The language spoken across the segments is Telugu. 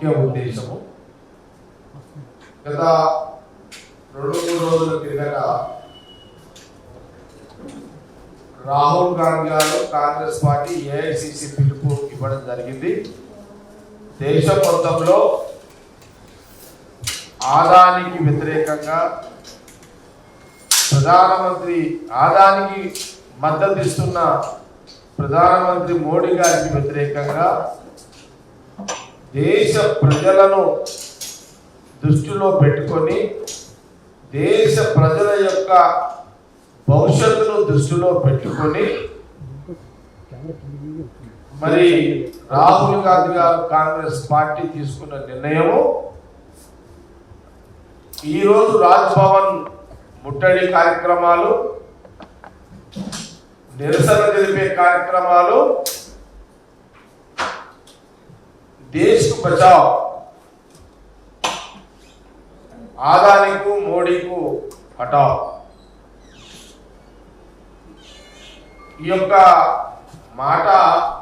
ముఖ్య ఉద్దేశము. గత 2-3 రోజుల కిందట రాహుల్ గాంధీ గారు కాంగ్రెస్ పార్టీ ఏఐసిసి పిలుపు ఇవ్వడం జరిగింది. దేశం మొత్తంలో ఆదానికి వ్యతిరేకంగా ఆదానికి మద్దతు ఇస్తున్న ప్రధానమంత్రి మోడీ గారికి వ్యతిరేకంగా దేశ ప్రజలను దృష్టిలో పెట్టుకొని దేశ ప్రజల యొక్క భవిష్యత్తును దృష్టిలో పెట్టుకొని మరి రాహుల్ గాంధీ గారు కాంగ్రెస్ పార్టీ తీసుకున్న నిర్ణయము ఈరోజు రాజ్భవన్ ముట్టడి కార్యక్రమాలు, నిరసన తెలిపే కార్యక్రమాలు, దేశ్ బచావ్ ఆదానికు మోడీకు హటావ్ ఈ యొక్క మాట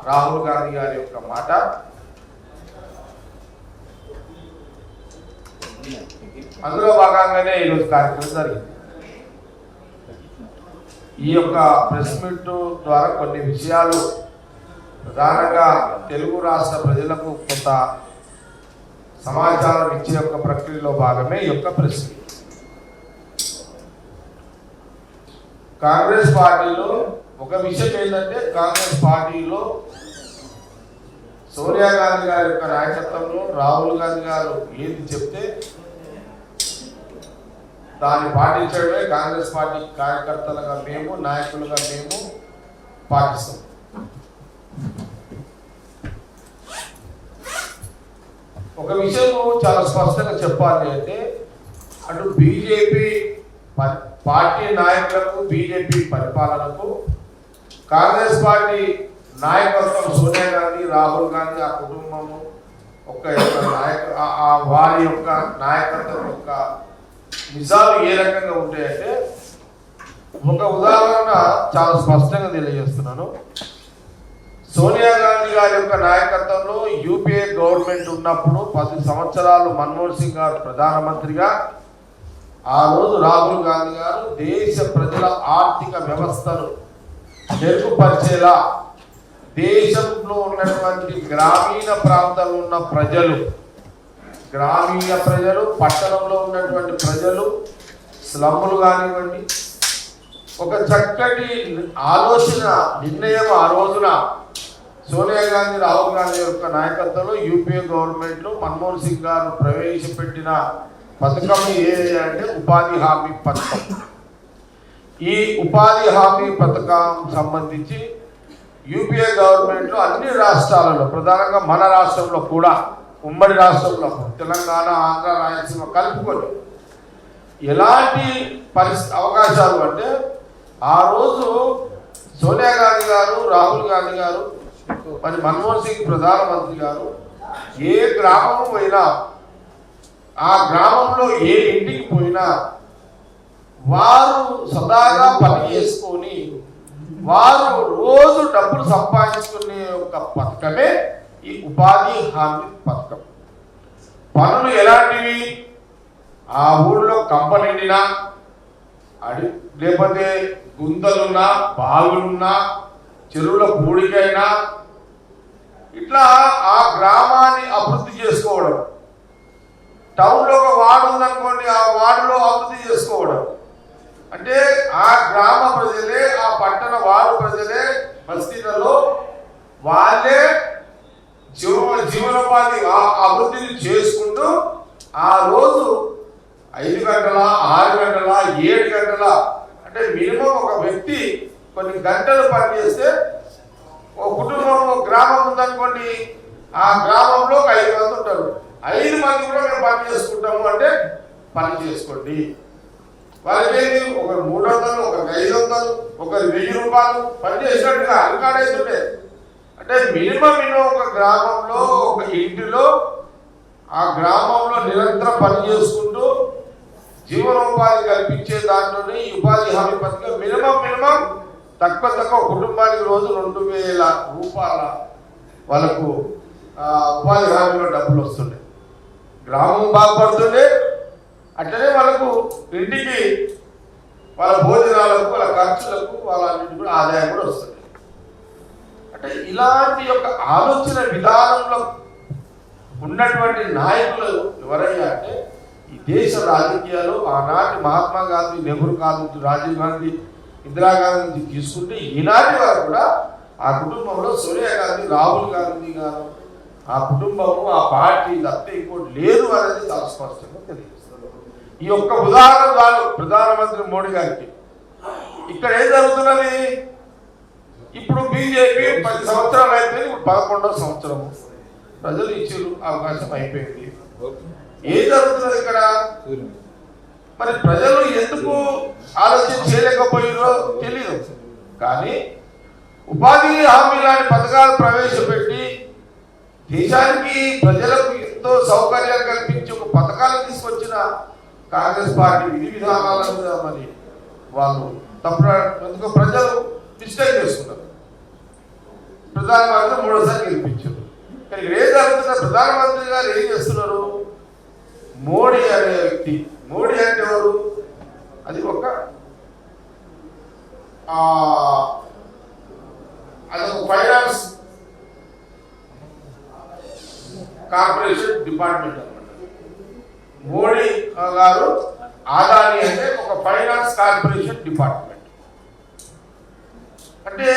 రాహుల్ గాంధీ గారి యొక్క మాట అందులో భాగంగానే ఈరోజు కార్యక్రమం జరిగింది. ఈ యొక్క ప్రెస్ మీట్ ద్వారా కొన్ని విషయాలు ప్రధానంగా తెలుగు రాష్ట్ర ప్రజలకు కొంత సమాచారం ఇచ్చే యొక్క ప్రక్రియలో భాగమే ఈ యొక్క ప్రెస్ మీట్. కాంగ్రెస్ పార్టీలో ఒక విషయం ఏంటంటే, కాంగ్రెస్ పార్టీలో సోనియా గాంధీ గారి యొక్క నాయకత్వంలో రాహుల్ గాంధీ గారు ఏది చెప్తే దాన్ని పాటించడమే కాంగ్రెస్ పార్టీ కార్యకర్తలుగా మేము, నాయకులుగా మేము పాటిస్తాం. ఒక విషయం చాలా స్పష్టంగా చెప్పాలి అంటే, అటు బీజేపీ పార్టీ నాయకులకు, బీజేపీ పరిపాలనకు, కాంగ్రెస్ పార్టీ నాయకత్వం సోనియా గాంధీ, రాహుల్ గాంధీ ఆ కుటుంబము వారి యొక్క నాయకత్వం యొక్క నిజాలు ఏ రకంగా ఉంటాయంటే, ఒక ఉదాహరణ చాలా స్పష్టంగా తెలియజేస్తున్నాను. సోనియా గాంధీ గారి యొక్క నాయకత్వంలో యూపీఏ గవర్నమెంట్ ఉన్నప్పుడు 10 సంవత్సరాలు మన్మోహన్ సింగ్ గారు ప్రధానమంత్రిగా, ఆ రోజు రాహుల్ గాంధీ గారు దేశ ప్రజల ఆర్థిక వ్యవస్థను మెరుగుపరిచేలా దేశంలో ఉన్నటువంటి గ్రామీణ ప్రాంతాల్లో ఉన్న ప్రజలు, పట్టణంలో ఉన్నటువంటి ప్రజలు, స్లమ్ములు కానివ్వండి, ఒక చక్కటి ఆలోచన నిర్ణయం ఆ రోజున సోనియా గాంధీ, రాహుల్ గాంధీ యొక్క నాయకత్వంలో యూపీఏ గవర్నమెంట్లో మన్మోహన్ సింగ్ గారు ప్రవేశపెట్టిన పథకం ఏది అంటే ఉపాధి హామీ పథకం. ఈ ఉపాధి హామీ పథకం సంబంధించి యూపీఏ గవర్నమెంట్లో అన్ని రాష్ట్రాలలో, ప్రధానంగా మన రాష్ట్రంలో కూడా, ఉమ్మడి రాష్ట్రంలో తెలంగాణ, ఆంధ్ర, రాయలసీమ కలుపుకొని ఎలాంటి అవకాశాలు అంటే, ఆ రోజు సోనియా గాంధీ గారు, రాహుల్ గాంధీ గారు, మరి మన్మోహన్ సింగ్ ప్రధానమంత్రి గారు ఏ గ్రామం పోయినా, ఆ గ్రామంలో ఏ ఇంటికి పోయినా వారు సదాగా పని చేసుకొని వారు రోజు డబ్బులు సంపాదించుకునే ఒక పథకమే ఈ ఉపాధి హామీ పథకం. పనులు ఎలాంటివి? ఆ ఊళ్ళో కంప నిండినా, లేకపోతే గుంతలున్నా, బాగులున్నా, చెరువుల పూడికైనా, ఇట్లా ఆ గ్రామాన్ని అభివృద్ధి చేసుకోవడం. టౌన్లో ఒక వార్డు ఉందనుకోండి, ఆ వార్డులో అభివృద్ధి చేసుకోవడం. అంటే ఆ గ్రామ ప్రజలే, ఆ పట్టణ వార్డు ప్రజలే బస్తీలలో వాళ్ళే జీవనోపాధి అభివృద్ధిని చేసుకుంటూ ఆ రోజు 5 గంటల, 6 గంటల, 7 గంటల, అంటే మినిమం ఒక వ్యక్తి కొన్ని గంటలు పనిచేస్తే, ఒక కుటుంబం, ఒక గ్రామం ఉందనుకోండి, ఆ గ్రామంలో ఒక 5 మంది ఉంటారు. 5 మంది కూడా మేము పని చేసుకుంటాము అంటే పని చేసుకోండి. వాళ్ళకి ఒక 300, ఒక 500, ఒక 1000 రూపాయలు పని చేసినట్టుగా అలకాడేస్తుంటే, అంటే మినిమం ఒక గ్రామంలో, ఒక ఇంటిలో, ఆ గ్రామంలో నిరంతరం పని చేసుకుంటూ జీవనోపాధి కల్పించే దాంట్లోనే ఈ ఉపాధి హామీ పథకం మినిమం తక్కువ కుటుంబానికి రోజు 2000 రూపాయల వాళ్ళకు ఉపాధి హామీలో డబ్బులు వస్తుంటాయి. గ్రామం బాగుపడుతుండే, అట్లనే వాళ్ళకు ఇంటికి వాళ్ళ భోజనాలకు, వాళ్ళ ఖర్చులకు, వాళ్ళ కూడా ఆదాయం కూడా వస్తుంది. అంటే ఇలాంటి యొక్క ఆలోచన విధానంలో ఉన్నటువంటి నాయకులు ఎవరయ్యా అంటే ఈ దేశ రాజకీయాలు ఆనాటి మహాత్మా గాంధీ, నెహ్రూ కాదు, రాజీవ్ గాంధీ, ఇందిరాగాంధీ నుంచి తీసుకుంటే ఈనాటి వారు కూడా ఆ కుటుంబంలో సోనియా గాంధీ, రాహుల్ గాంధీ గారు, ఆ కుటుంబము, ఆ పార్టీ తప్పితే ఇంకోటి లేదు అనేది చాలా స్పష్టంగా తెలియజేస్తారు. ఈ యొక్క ఉదాహరణ చాలు ప్రధానమంత్రి మోడీ గారికి. ఇక్కడ ఏం జరుగుతున్నది? ఇప్పుడు బీజేపీ 10 సంవత్సరాలు అయిపోయింది, ఇప్పుడు 11వ సంవత్సరము ప్రజలు ఇచ్చారు, అవకాశం అయిపోయింది. ఏం జరుగుతున్నది ఇక్కడ? మరి ప్రజలు ఎందుకు ఆలోచన చేయలేకపోయారో తెలీదు. కానీ ఉపాధి హామీ లాంటి పథకాలు ప్రవేశపెట్టి దేశానికి ప్రజలకు ఎంతో సౌకర్యాలు కల్పించి ఒక పథకాలను తీసుకొచ్చిన కాంగ్రెస్ పార్టీ విధి విధానాల మీద మరి వాళ్ళు ఎందుకు ప్రజలు మిస్టేక్ చేసుకున్నారు. ప్రధానమంత్రి 3సారి గెలిపించారు. కానీ ఇక్కడ ఏం జరుగుతున్నా, ప్రధానమంత్రి గారు ఏం చేస్తున్నారు? మోడీ అనే వ్యక్తి, మోడీ అంటే ఎవరు? అది ఒక ఫైనాన్స్ కార్పొరేషన్ డిపార్ట్మెంట్ అనమాట. మోడీ గారు ఆదాని అంటే ఒక ఫైనాన్స్ కార్పొరేషన్ డిపార్ట్మెంట్. అంటే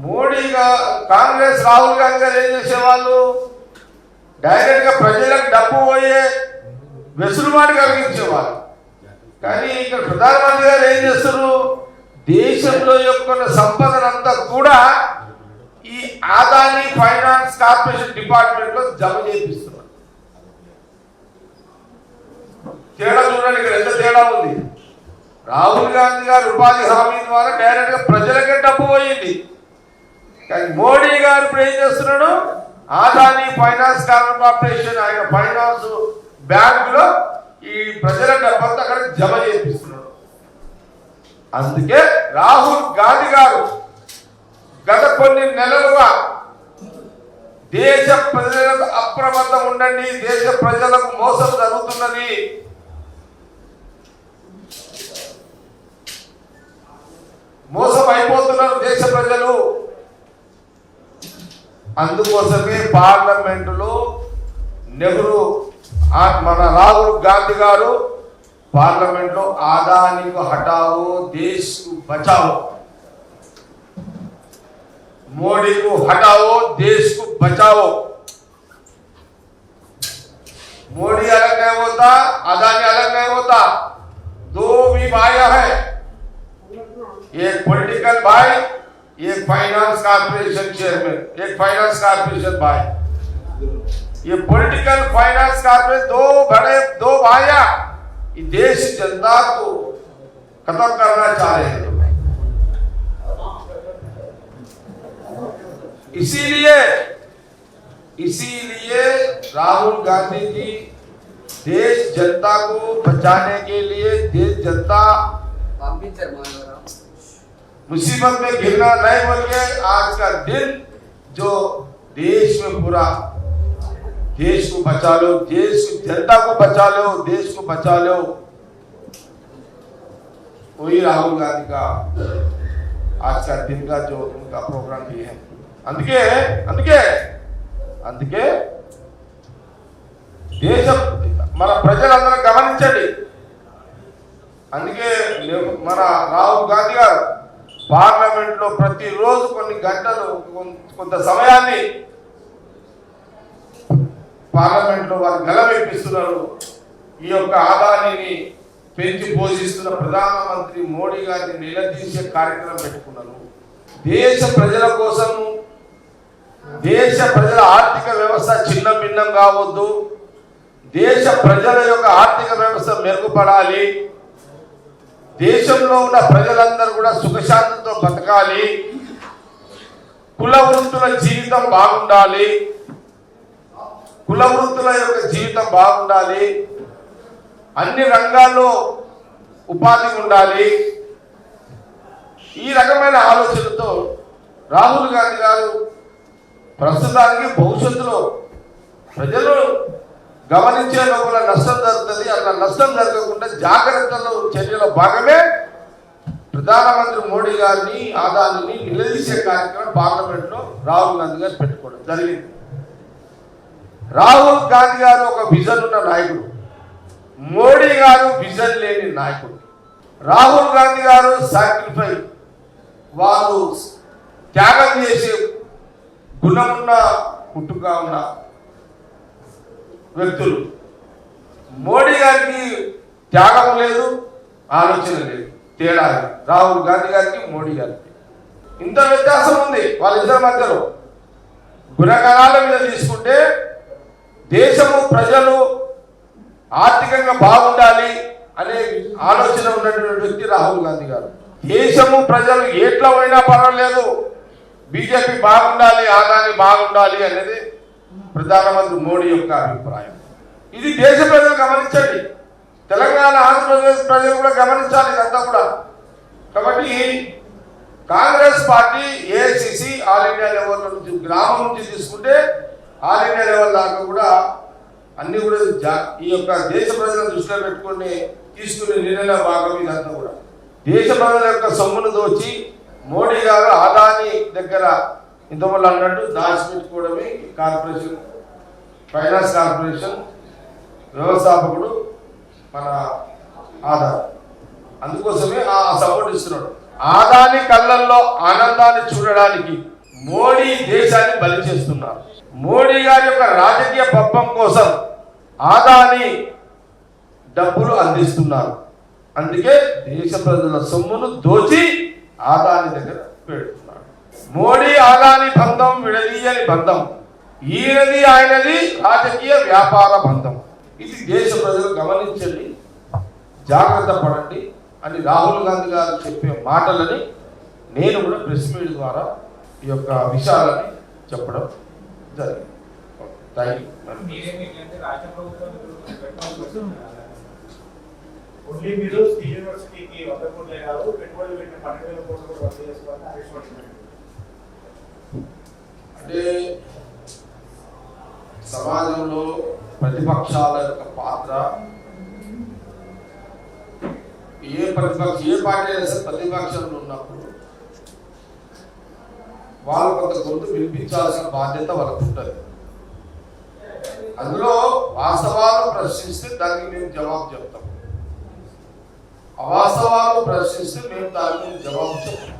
మోడీగా కాంగ్రెస్, రాహుల్ గాంధీ గారు ఏం చేసేవాళ్ళు? డైరెక్ట్ గా ప్రజలకు డబ్బు పోయే వెసులుబాటు కలిగించేవాళ్ళు. కానీ ఇక్కడ ప్రధానమంత్రి గారు ఏం చేస్తారు? దేశంలో యొక్క సంపదనంతా కూడా ఈ ఆదాని ఫైనాన్స్ కార్పొరేషన్ డిపార్ట్మెంట్ లో జమ చేపిస్తున్నారు. తేడా చూడండి, ఇక్కడ ఎంత తేడా ఉంది. రాహుల్ గాంధీ గారు ఉపాధి హామీ ద్వారా డైరెక్ట్ గా ప్రజలకే డబ్బు పోయింది. కానీ మోడీ గారు ఇప్పుడు ఏం చేస్తున్నాడు? ఆదాని ఫైనాన్స్ కార్పొరేషన్, ఆయన ఫైనాన్స్ బ్యాంకులో ఈ ప్రజల డబ్బంతా అక్కడ జమ చేపిస్తున్నాడు. అందుకే రాహుల్ గాంధీ గారు గత కొన్ని నెలలుగా దేశ ప్రజలకు అప్రమత్తం ఉండండి, దేశ ప్రజలకు మోసం జరుగుతున్నది, మోసం అయిపోతున్నారు దేశ ప్రజలు. అందుకోసమే పార్లమెంటులో నెహ్రూ, మన రాహుల్ గాంధీ గారు पार्लियामेंट लो आदानी को हटाओ, देश को बचाओ, मोदी को हटाओ, देश को बचाओ। मोदी अलग नहीं होता, अदानी अलग नहीं होता, दो भी भाई है, एक पॉलिटिकल भाई, एक फाइनेंस कॉर्पोरेशन चेयरमैन, एक फाइनेंस कॉर्पोरेशन भाई। ये पॉलिटिकल फाइनेंस कॉर्पोरेशन दो भाइया देश जनता को खत्म करना चाह रहे हैं। इसीलिए राहुल गांधी जी देश जनता को बचाने के लिए, देश जनता मुसीबत में घिरना नहीं बोल के आज का दिन जो देश में पूरा देश को बचा लो, देश की जनता को बचा लो, देश को बचा लो, वही राहुल गांधी का आज का दिन का जो उनका प्रोग्राम भी है। అందుకే దేశ మన ప్రజలందరూ గమనించండి। అందుకే మన రాహుల్ గాంధీ గారు పార్లమెంట్ లో ప్రతిరోజు కొన్ని గంటలు కొంత సమయాన్ని పార్లమెంట్ లో వారు గలమెప్పిస్తున్నారు। ఈ యొక్క ఆదాయాన్ని పెంచి పోషిస్తున్న ప్రధానమంత్రి మోడీ గారిని నిలదీసే కార్యక్రమం పెట్టుకున్నారు। దేశ ప్రజల కోసం, దేశ ప్రజల ఆర్థిక వ్యవస్థ చిన్న భిన్నం కావద్దు, దేశ ప్రజల యొక్క ఆర్థిక వ్యవస్థ మెరుగుపడాలి, దేశంలో ఉన్న ప్రజలందరూ కూడా సుఖశాంతితో బతకాలి, కుల వృత్తుల జీవితం బాగుండాలి, కుల వృత్తుల యొక్క జీవితం బాగుండాలి, అన్ని రంగాల్లో ఉపాధి ఉండాలి। ఈ రకమైన ఆలోచనతో రాహుల్ గాంధీ గారు ప్రస్తుతానికి భవిష్యత్తులో ప్రజలు గమనించే లోపల నష్టం జరుగుతుంది. అట్లా నష్టం జరగకుండా జాగ్రత్తలు చర్యలో భాగమే ప్రధానమంత్రి మోడీ గారిని ఆదాని నిలదీసే కార్యక్రమం పార్లమెంట్లో రాహుల్ గాంధీ గారు పెట్టుకోవడం జరిగింది. రాహుల్ గాంధీ గారు ఒక విజన్ ఉన్న నాయకుడు, మోడీ గారు విజన్ లేని నాయకుడు. రాహుల్ గాంధీ గారు సాక్రిఫై, వాళ్ళు త్యాగం చేసే గుణమున్న పుట్టుగా ఉన్న వ్యక్తులు. మోడీ గారికి త్యాగం లేదు, ఆలోచన లేదు. తేడా రాహుల్ గాంధీ గారికి మోడీ గారికి ఇంత వ్యత్యాసం ఉంది వాళ్ళిద్దరి మధ్యలో. గుణగణాల మీద తీసుకుంటే దేశము ప్రజలు ఆర్థికంగా బాగుండాలి అనే ఆలోచన ఉన్నటువంటి వ్యక్తి రాహుల్ గాంధీ గారు. దేశము ప్రజలు ఎట్లా పోయినా పర్వాలేదు, బీజేపీ బాగుండాలి, ఆదాని బాగుండాలి అనేది ప్రధానమంత్రి మోడీ యొక్క అభిప్రాయం. ఇది దేశ ప్రజలు గమనించండి, తెలంగాణ ఆంధ్రప్రదేశ్ ప్రజలు కూడా గమనించాలి ఇదంతా కూడా. కాబట్టి Congress party AICC all India level నుంచి, గ్రామం నుంచి తీసుకుంటే ఆల్ ఇండియా లెవెల్ దాకా కూడా అన్ని కూడా ఈ యొక్క దేశ ప్రజలను దృష్టిలో పెట్టుకుని తీసుకునే నిర్ణయ భాగం ఇదంతా కూడా. దేశ ప్రజల యొక్క సొమ్మును దోచి మోడీ గారు ఆదాని దగ్గర ఇంతవల్ల అన్నట్టు దాచిపెట్టుకోవడమే కార్పొరేషన్, ఫైనాన్స్ కార్పొరేషన్ వ్యవస్థాపకుడు మన ఆదాని. అందుకోసమే ఆ సపోర్ట్ ఇస్తున్నాడు. ఆదాని కళ్ళల్లో ఆనందాన్ని చూడడానికి మోడీ దేశాన్ని బలి చేస్తున్నారు. మోడీ గారి యొక్క రాజకీయ పబ్బం కోసం ఆదాని డబ్బులు అందిస్తున్నారు. అందుకే దేశ ప్రజల సొమ్మును దోచి ఆదాని దగ్గర పెడుతున్నారు. మోడీ ఆదాని బంధం విడదీయని బంధం, ఈయనది ఆయనది రాజకీయ వ్యాపార బంధం. ఇది దేశ ప్రజలు గమనించండి, జాగ్రత్త పడండి అని రాహుల్ గాంధీ గారు చెప్పే మాటలని నేను కూడా ప్రెస్ మీట్ ద్వారా ఈ యొక్క విషయాలని చెప్పడం జరిగింది. థ్యాంక్ అంటే సమాజంలో ప్రతిపక్షాల యొక్క పాత్ర, ఏ పార్టీ అయినా సరే ప్రతిపక్షంలో ఉన్నప్పుడు వాళ్ళు కొంత గొంతు వినిపించాల్సిన బాధ్యత వాళ్ళకు ఉంటుంది. అందులో వాస్తవాలు ప్రశ్నిస్తే దానికి మేము జవాబు చెప్తాం, అవాస్తవాలు ప్రశ్నిస్తే మేము దానికి మేము జవాబు చెప్తాం.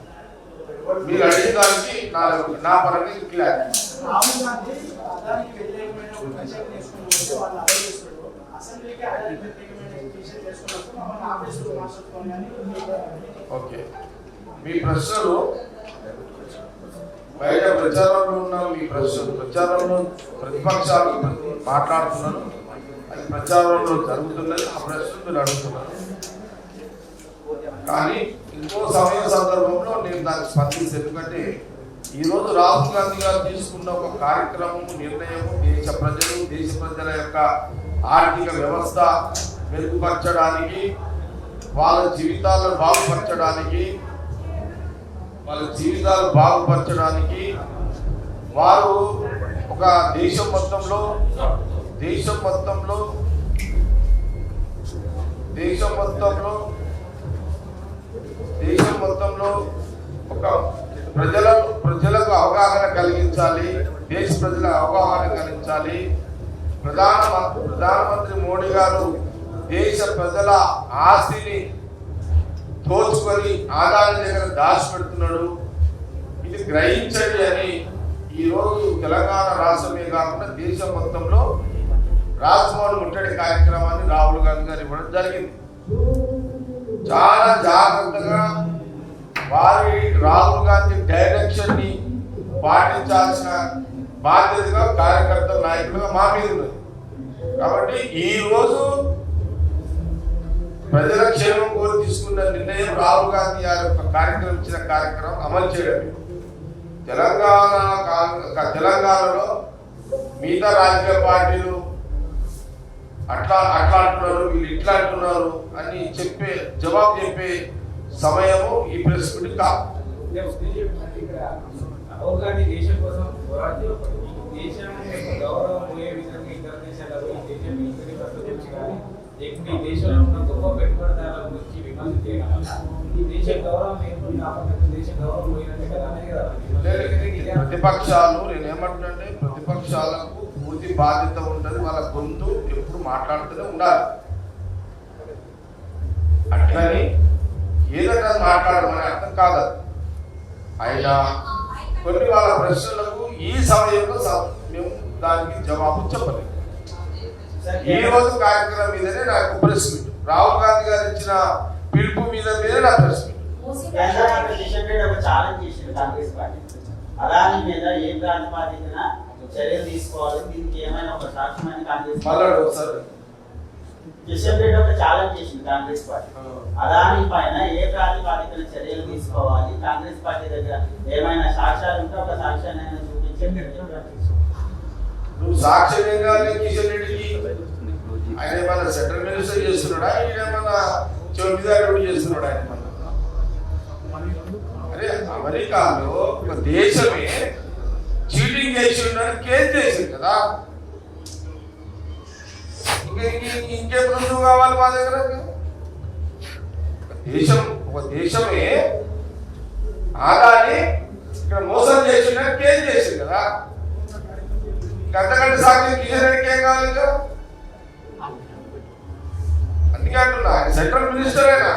మీరు అడిగిన దానికి నా పరంగా క్లారిటీ. ఓకే, మీ ప్రశ్నలు బయట ప్రచారంలో ఉన్న మీ ప్రశ్నలు, ప్రచారంలో ప్రతిపక్షాలు మాట్లాడుతున్నాను, అది ప్రచారంలో జరుగుతున్నది, ఆ ప్రశ్నలు మీరు అడుగుతున్నారు. కానీ ఇంకో సమయ సందర్భంలో నేను దానికి స్పందించి, ఎందుకంటే ఈరోజు రాహుల్ గాంధీ గారు తీసుకున్న ఒక కార్యక్రమం, నిర్ణయము దేశ ప్రజల యొక్క ఆర్థిక వ్యవస్థ మెరుగుపరచడానికి, వాళ్ళ జీవితాలను బాగుపరచడానికి వారు ఒక దేశం మొత్తంలో ఒక ప్రజలకు అవగాహన కలిగించాలి, దేశ ప్రజలకు అవగాహన కలిగించాలి. ప్రధానమంత్రి మోడీ గారు దేశ ప్రజల ఆస్తిని దోచుకొని ఆదాని దగ్గర దాచిపెడుతున్నాడు, ఇది గ్రహించండి అని ఈరోజు తెలంగాణ రాష్ట్రమే కాకుండా దేశం మొత్తంలో రాజ్భవన్ ముట్టడి కార్యక్రమాన్ని రాహుల్ గాంధీ గారు ఇవ్వడం జరిగింది. చాలా జాగ్రత్తగా రాహుల్ గాంధీ డైరెక్షన్ ని పాటించాల్సిన బాధ్యతగా కార్యకర్తల నాయకులుగా మా మీద ఉన్నది. కాబట్టి ఈ రోజు ప్రజల క్షేమం కోరి తీసుకున్న నిర్ణయం రాహుల్ గాంధీ గారి యొక్క కార్యక్రమం ఇచ్చిన కార్యక్రమం అమలు చేయడం. తెలంగాణలో మిగతా రాజకీయ పార్టీలు అట్లా అంటున్నారు, వీళ్ళు ఇట్లా అంటున్నారు అని జవాబు చెప్పే సమయము ఈ ప్రెస్ మీట్ కాదు. రాహుల్ గాంధీ దేశం కోసం పోరాడి దేశం గౌరవం పోయే విధంగా ఇతర దేశాలలో దేశం ఈ దేశంలో ఉన్న గొప్ప పెట్టుబడిదారుల గురించి విమర్శ చేయడం వల్ల ఈ దేశ గౌరవం దేశ గౌరవం పోయినట్టే కదా అనేది కదా. ప్రతిపక్షాలు నేనేమంటుంటే ప్రతిపక్షాలకు పూర్తి బాధ్యత ఉంటుంది, వాళ్ళ గొంతు ఎప్పుడు మాట్లాడుతూనే ఉండాలి. అట్లని ఏదైనా మాట్లాడమని అర్థం కాదు. అయినా కొన్ని వాళ్ళ ప్రశ్నలకు ఈ సమయంలో మేము దానికి జవాబు చెప్పలేదు. ఈ రోజు కార్యక్రమం మీదనే నాకు ప్రెస్ మీట్, రాహుల్ గాంధీ గారు ఇచ్చిన పిలుపు మీదనే నా ప్రెస్ మీట్. ఛాలెంజ్ చేసింది కాంగ్రెస్ పార్టీ, అదాని మీద ఏ ప్రాతిపదికన చర్యలు తీసుకోవాలి, దీనికి ఏమైనా ఒక సాక్ష్యమైన కాంగ్రెస్ కిషన్ రెడ్డి ఒక ఛాలెంజ్ చేసింది కాంగ్రెస్ పార్టీ, అదాని పైన ఏ ప్రాతిపదికన చర్యలు తీసుకోవాలి, కాంగ్రెస్ పార్టీ దగ్గర ఏమైనా సాక్ష్యాలు ఉంటే ఒక సాక్ష్యాన్ని చూపించండి. నువ్వు సాక్ష్యం ఏం కావాలి కిషన్ రెడ్డికి? ఆయన ఏమన్నా సెంట్రల్ మినిస్టర్ చేస్తున్నాడా, ఆయన ఏమన్నా చౌకీదారు చేస్తున్నాడా? ఆయన అరే అమెరికాలో ఒక దేశమే చీటింగ్ చేసి ఉండని కేసు చేసింది కదా, ఇంకేం రుజువు కావాలి మా దగ్గర? ఒక దేశమే ఆదాన్ని ఇక్కడ మోసం చేసిందని కేసు చేసింది కదా, గంటగంట సాక్షి కిషన్ రెడ్డికి ఏం కావాలి? ఇంకా అందుకే అంటున్నా, ఆయన సెంట్రల్ మినిస్టర్ అయినా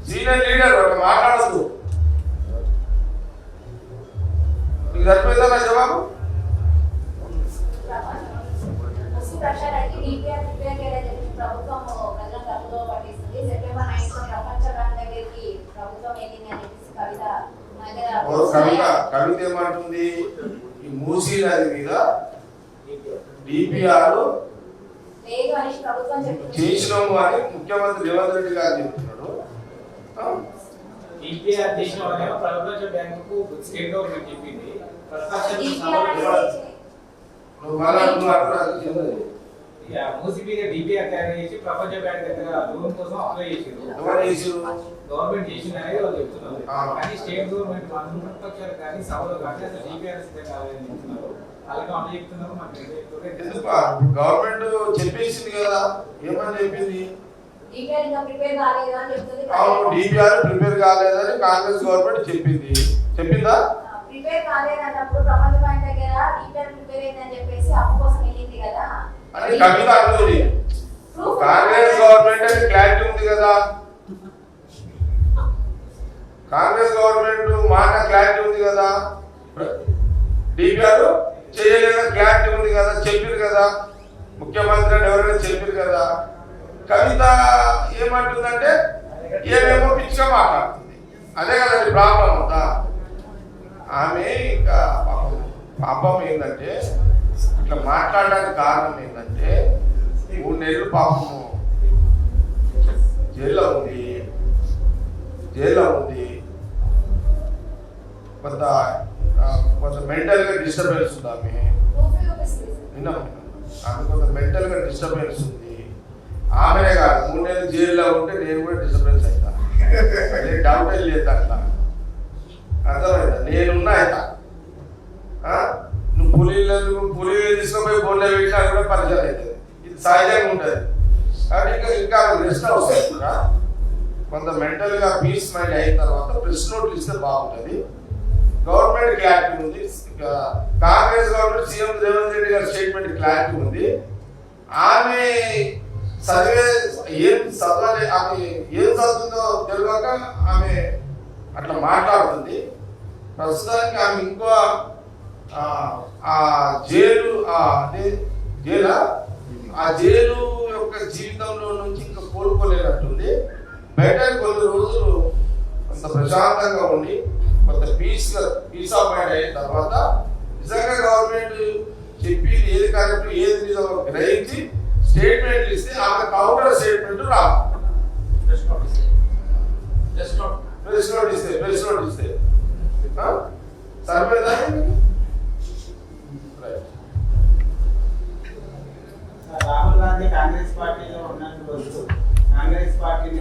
సీనియర్ లీడర్, ఒక మాట్లాడద్దు. నీకు సరిపోయిందా నా జవాబు? కవిత ఏమంటుంది? ఈ మూసీ నది మీద డిపిఆర్ చేసినాము అని ముఖ్యమంత్రి రేవంత్ రెడ్డి గారు చెప్తున్నాడు. డిపిఆర్ చేసినామని ప్రపంచ బ్యాంకు స్టేట్ గవర్నమెంట్ చెప్పింది. మూసీ మీద డిపిఆర్ తయారు చేసి ప్రపంచ బ్యాంక్ దగ్గర లోన్ కోసం అప్లై చేసారు. గవర్నమెంట్ చేసింది అనేది వాళ్ళు చెప్తున్నారు. కానీ స్టేట్ గవర్నమెంట్ ప్రతిపక్షాలు కానీ సభలో కానీ అసలు డిపిఆర్ సిద్ధం కావాలని చెప్తున్నారు. అలాగే అమలు చెప్తున్నారు. గవర్నమెంట్ చెప్పేసింది కదా, ఏమని చెప్పింది? అవును, డిపిఆర్ ప్రిపేర్ కాలేదని కాంగ్రెస్ గవర్నమెంట్ చెప్పింది. చెప్పిందా? ప్రిపేర్ కాలేదన్నప్పుడు ప్రపంచ బ్యాంక్ దగ్గర డిపిఆర్ ప్రిపేర్ అయిందని చెప్పేసి అప్పు కోసం వెళ్ళింది కదా అని కవిత అంటుంది. కాంగ్రెస్ గవర్నమెంట్ అని క్లారిటీ ఉంది కదా, కాంగ్రెస్ గవర్నమెంట్ మాట క్లారిటీ ఉంది కదా, డిపిఆర్ చేయలేదని క్లారిటీ ఉంది కదా, చెప్పారు కదా, ముఖ్యమంత్రి అని ఎవరైనా చెప్పారు కదా. కవిత ఏమంటుందంటే ఏమేమో పిచ్చిగా మాట్లాడుతుంది. అదే కదండి ప్రాబ్లం అంతా. ఆమె ఇంకా పాపం ఏంటంటే ఇట్లా మాట్లాడడానికి కారణం ఏంటంటే 3 నెలలు పాపము జైల్లో ఉంది. కొంత మెంటల్గా డిస్టర్బెన్స్ ఉంది. ఆమె కొంత మెంటల్గా డిస్టర్బెన్స్ ఉంది. ఆమెనే కాదు, 3 నెలలు జైల్లో ఉంటే నేను కూడా డిస్టర్బెన్స్ అవుతా, అదే డౌట్ లేదు. అట్లా అర్థమైందా? నేనున్నా అవుతా. నువ్వు పులి తీసుకుపోయి బోర్డులో పెట్టినా కూడా పరిచయం అవుతుంది. ఇది సహజంగా ఉంటుంది. కాబట్టి ఇంకా రెస్ట్ అవసరం. కొంత మెంటల్గా పీస్ మైండ్ అయిన తర్వాత ప్రెస్ నోట్లు ఇస్తే బాగుంటుంది. గవర్నమెంట్ క్లారిటీ ఉంది. కాంగ్రెస్ గవర్నమెంట్ సీఎం రేవంత్ రెడ్డి గారి స్టేట్మెంట్ క్లారిటీ ఉంది. ఆమె ఏం చదవాలి, ఆమె ఏం చదువుతుందో తెలియక ఆమె అట్లా మాట్లాడుతుంది. ప్రస్తుతానికి ఆమె ఇంకో జైలు యొక్క జీవితంలో నుంచి ఇంకా కోలుకోలేనట్టుంది. బయట కొన్ని రోజులు కొంత ప్రశాంతంగా ఉండి కొంత పీస్ ఆఫ్ మైండ్ అయిన తర్వాత నిజంగా గవర్నమెంట్ చెప్పి ఏది కరెక్ట్ ఏది నిజం గ్రహించి స్టేట్మెంట్లు ఇస్తే ఆమె కౌంటర్ స్టేట్మెంట్ రాదు. ప్రెస్ నోట్ ఇస్తే సరిపోయిందా? రాహుల్ గాంధీ కాంగ్రెస్ పార్టీలో ఉన్నంత రోజు కాంగ్రెస్ పార్టీని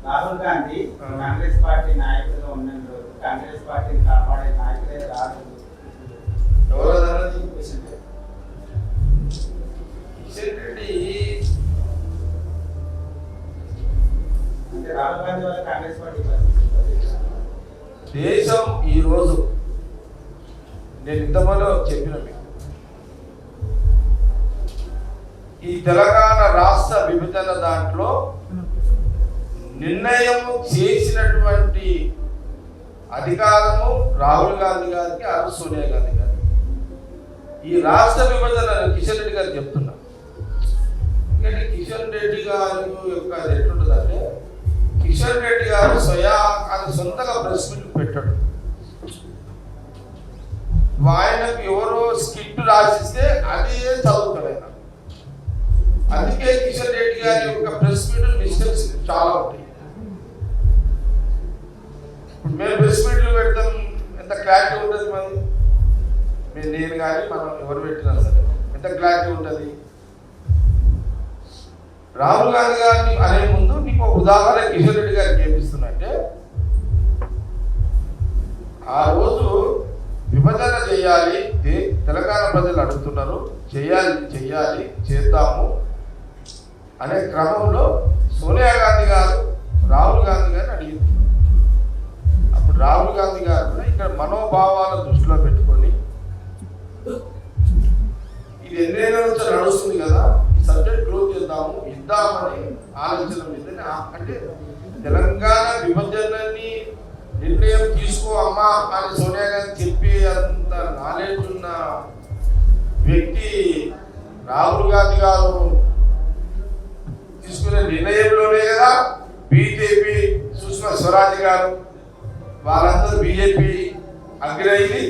రాహుల్ గాంధీ కాంగ్రెస్ పార్టీ నాయకులుగా ఉన్నంత రోజు కాంగ్రెస్ పార్టీని కాపాడే నాయకులే రాదు. దేశం ఈరోజు నేను ఇంతమంది చెప్పిన మీకు ఈ తెలంగాణ రాష్ట్ర విభజన దాంట్లో నిర్ణయం చేసినటువంటి అధికారము రాహుల్ గాంధీ గారికి అరు సోనియా గాంధీ గారికి. ఈ రాష్ట్ర విభజన కిషన్ రెడ్డి గారు చెప్తున్నా. ఎందుకంటే కిషన్ రెడ్డి గారు యొక్క ఎట్లుంటుందంటే కిషన్ రెడ్డి గారు ఆయన సొంతగా ప్రెస్ మీట్ పెట్టాడు. ఆయనకు ఎవరో స్క్రిప్ట్ రాసిస్తే అదే చదువుతాడు ఆయన. అందుకే కిషన్ రెడ్డి గారి యొక్క ప్రెస్ మీట్ మిస్టేక్స్ చాలా ఉంటాయి. మేము ప్రెస్ మీట్లు పెడతాం, ఎంత క్లారిటీ ఉంటుంది మరి నేను కానీ మనం ఎవరు పెట్టినా సరే ఎంత క్లారిటీ ఉంటుంది. రాహుల్ గాంధీ గారిని అనే ముందు నీకు ఒక ఉదాహరణ కిషన్ రెడ్డి గారికి ఏమిస్తున్నట్టే ఆ రోజు విభజన చేయాలి, తెలంగాణ ప్రజలు అడుగుతున్నారు, చెయ్యాలి చేద్దాము అనే క్రమంలో సోనియా గాంధీ గారు రాహుల్ గాంధీ గారిని అడిగింది. అప్పుడు రాహుల్ గాంధీ గారు ఇక్కడ మనోభావాల దృష్టిలో పెట్టుకొని ఇది ఎన్నేళ్ళ నుంచి నడుస్తుంది కదా, ఈ సబ్జెక్ట్ క్లోజ్ చేద్దాము ఇద్దామని ఆలోచన మీద అంటే తెలంగాణ విభజనని నిర్ణయం తీసుకో అమ్మా అని సోనియా గాంధీ చెప్పి అంత నాలెడ్జ్ ఉన్న వ్యక్తి రాహుల్ గాంధీ గారు తీసుకునే నిర్ణయంలోనే కదా బీజేపీ సుష్మా స్వరాజ్ గారు వాళ్ళందరూ బీజేపీ అగ్రయింది.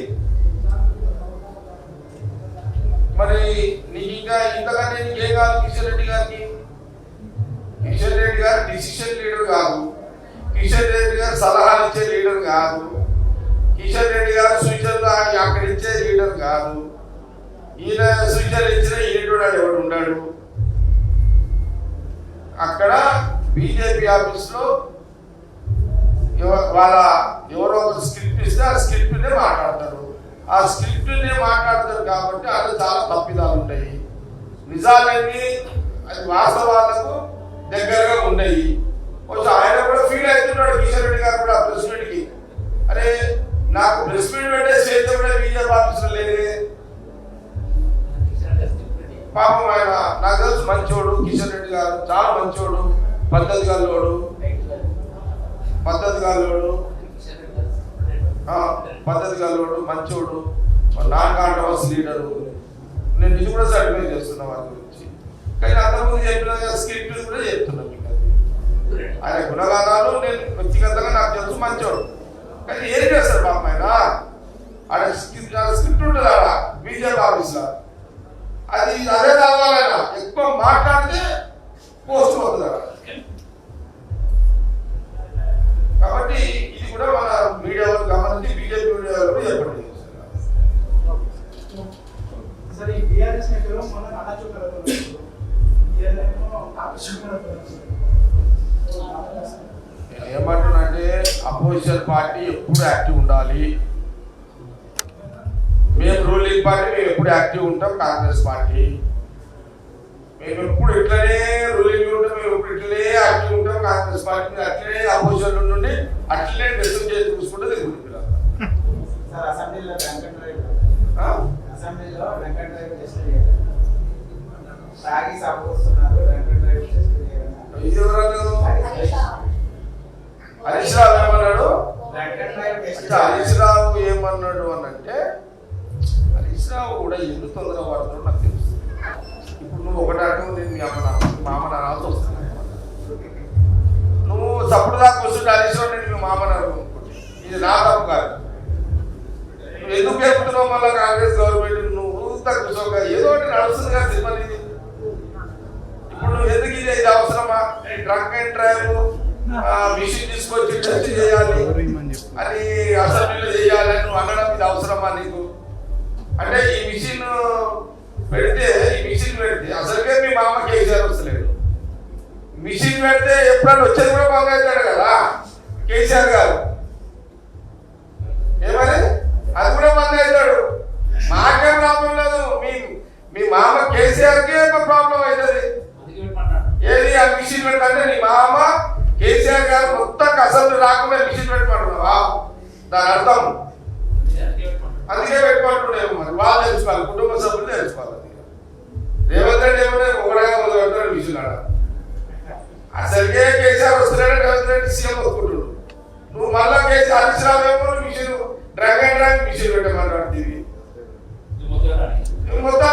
మరి నీకు ఇంకా ఇంతకంటే నీకేం కాదు కిషన్ రెడ్డి గారికి? కిషన్ రెడ్డి గారు డిసిషన్ లీడర్ కాదు, కిషన్ రెడ్డి గారు సలహాలు ఇచ్చే లీడర్ కాదు, కిషన్ రెడ్డి గారు సూచనలు అక్కడ ఇచ్చే లీడర్ కాదు. ఈయన సూచనలు ఇచ్చిన ఈయన ఎవడు ఉన్నాడు? అక్కడ బీజేపీ ఆఫీస్లో ఎవరో ఒక స్క్రిప్ట్ ఇస్తే ఆ స్క్రిప్ట్నే మాట్లాడతారు. ఆ స్క్రిప్ట్నే మాట్లాడతారు కాబట్టి అది చాలా తప్పిదాలు ఉంటాయి. నిజాలన్నీ అది వాస్తవాలకు దగ్గరగా ఉన్నాయి. కొంచెం ఆయన కూడా ఫీల్ అవుతున్నాడు కిషన్ రెడ్డి గారు కూడా ప్రెస్ మీట్కి. అరే నాకు ప్రెస్ మీట్ పెట్టే స్వేచ్ఛ కూడా బీజేపీ ఆఫీసులో లేదే. పాపం ఆయన నాకు తెలుసు మంచోడు కిషన్ రెడ్డి గారు, చాలా మంచోడు, పద్ధతి గల్లోడు మంచోడు, నాన్ కాంట్రవర్స్ లీడరు. నేను ఇది కూడా సర్టిఫై చేస్తున్నా వారి గురించి. కానీ అంతకుముందు చెప్పిన స్క్రిప్ట్ కూడా చెప్తున్నాను మీకు. అది ఆయన గుణగానాలు నేను వ్యక్తిగతంగా నాకు తెలుసు, మంచోడు. కానీ ఏం చేస్తారు పాపం ఆయన? ఆడ స్క్రిప్ట్ ఉంటుంది ఆడ బీజేపీ ఆఫీస్లో, అది అదే చదవాలైనా ఎక్కువ మాట్లాడితే పోస్ట్ అవుతుంది. కాబట్టి ఇది కూడా మన మీడియాలో గమనించి బీజేపీ మీడియాలో కూడా ఏర్పడింది. నేను ఏమంటున్నానంటే అపోజిషన్ పార్టీ ఎప్పుడు యాక్టివ్ ఉండాలి. మేము రూలింగ్ పార్టీ, మేము ఎప్పుడు యాక్టివ్ ఉంటాం. కాంగ్రెస్ పార్టీ మేము ఎప్పుడు ఇట్లనే రూలింగ్ ఉంటాం, మేము ఎప్పుడు ఇట్లనే యాక్టివ్ ఉంటాం. కాంగ్రెస్ పార్టీ అట్లనే అపోజిషన్ నుండి అట్లనే డెసిషన్ చేసి చూసుకుంటే దిగుతుంది. అసెంబ్లీలో హరీష్ రావు ఏమన్నాడు? హరీష్ రావు ఏమన్నాడు అని అంటే హరీష్ రావు కూడా ఎందుకు తొందర పడుతున్నాడు నాకు తెలుసు. ఇప్పుడు నువ్వు ఒకటి అంటూ నేను మీ మామ నాన్నతో వస్తున్నాను, నువ్వు తప్పుడు దాకా వస్తుంటే హరీష్ రావు నేను మీ మామ నాన్న, ఇది నా తప్పు కాదు. నువ్వు ఎందుకు చెప్తున్నావు మళ్ళీ కాంగ్రెస్ గవర్నమెంట్? నువ్వు తక్కువ ఏదో ఒకటి నడుస్తుంది కదా సినిమా. ఇప్పుడు నువ్వు ఎందుకు ఇది అవసరమా? డ్రంక్ అండ్ డ్రైవ్ మిషన్ తీసుకొచ్చి టెస్ట్ చేయాలి అని అసెంబ్లీలో చేయాలి నువ్వు అనడం ఇది అవసరమా నీకు? అంటే ఈ మిషన్ పెడితే అసలుకే మీ మామ కేసీఆర్ వస్తలేడు. మిషన్ పెడితే ఎప్పుడన్నా వచ్చేది కూడా బాగా అవుతాడు కదా కేసీఆర్ గారు. ఏమని అది కూడా బంద్ అవుతాడు. మాకేం ప్రాబ్లం లేదు, మీ మామ కేసీఆర్కే ప్రాబ్లం అవుతుంది. ఏది ఆ మిషన్ పెడతాంటే నీ మామ కేసీఆర్ గారు మొత్తం అసెంబ్లీ రాకుండా మిషన్ పెట్టమంటున్నావా? దాని అర్థం అందుకే పెట్టుకుంటున్నాము. మరి వాళ్ళు తెలుసుకోవాలి, కుటుంబ సభ్యులు తెలుసుకోవాలి. రేవంత్ రెడ్డి ఏమన్నా ఒకటిగా మొదలుపెడతాడు మిషన్ అసలుకే కేసీఆర్ వస్తున్నాడు, రేవంత్ రెడ్డి సీఎం వస్తుంటాడు. నువ్వు మళ్ళా KCR Harish Rao mission drunk and drunk mission పెట్టమన్నాడు. మొత్తం